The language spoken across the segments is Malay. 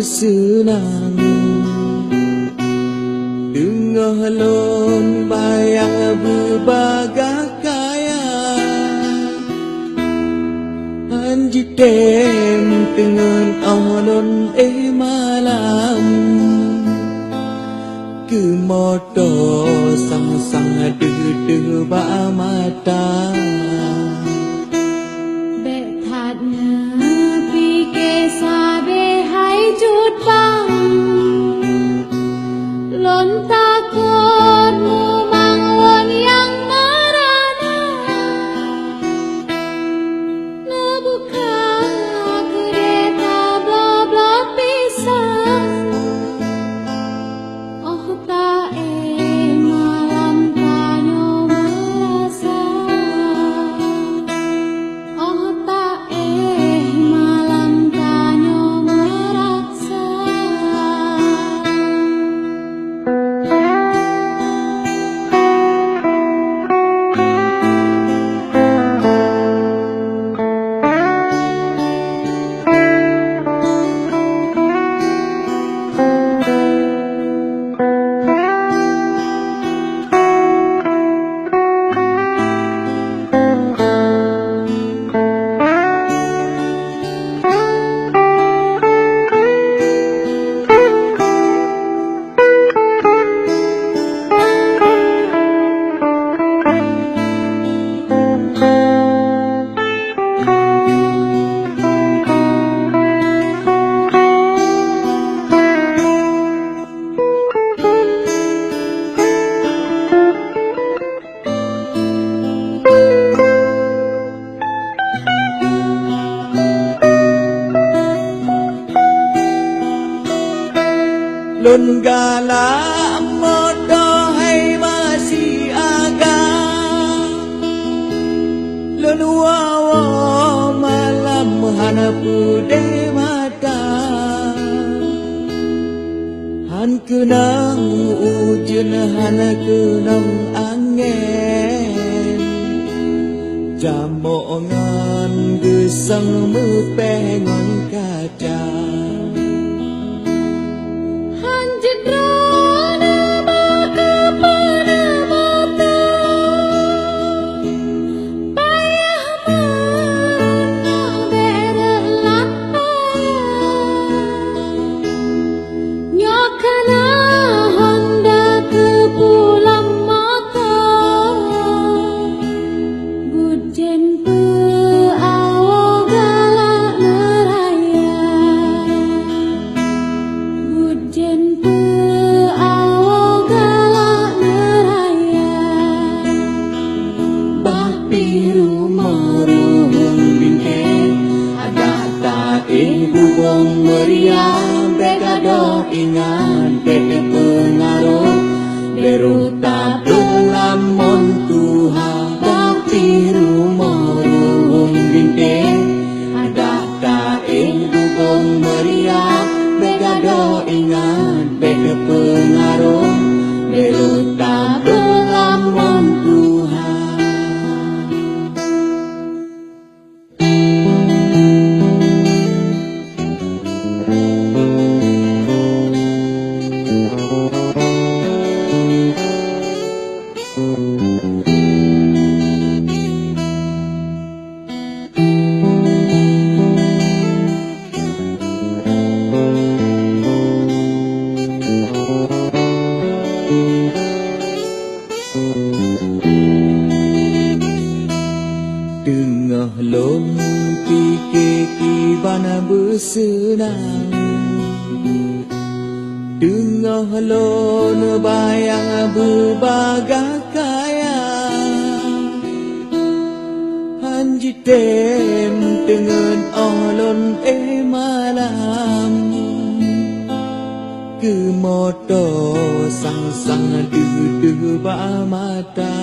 Senang dengar lon bayang berbagai kaya anji tem dengan alon malam ke moto sang-sang de ba mata Lon galak modo hai masih agak Lon wawa malam hana pude mata Han kenang ujian hana kenang angin Jamongan gesang mepengon kaca ingat kete pengaruh beruta belamon Tuhan tapi rumah-rumah bintang ada kain dukung meriah begado ingat kete pengaruh beruta belamon Tuhan. bana bersenang Tengah lon bayang berbagai kaya Hanji tem dengan olon malam Kemoto sang-sang du ba mata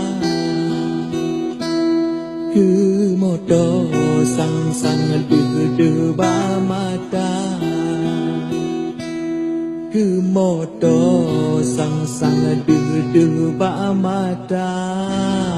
Kemoto sang-sang du ba mata Kemoto sang-sang du ba mata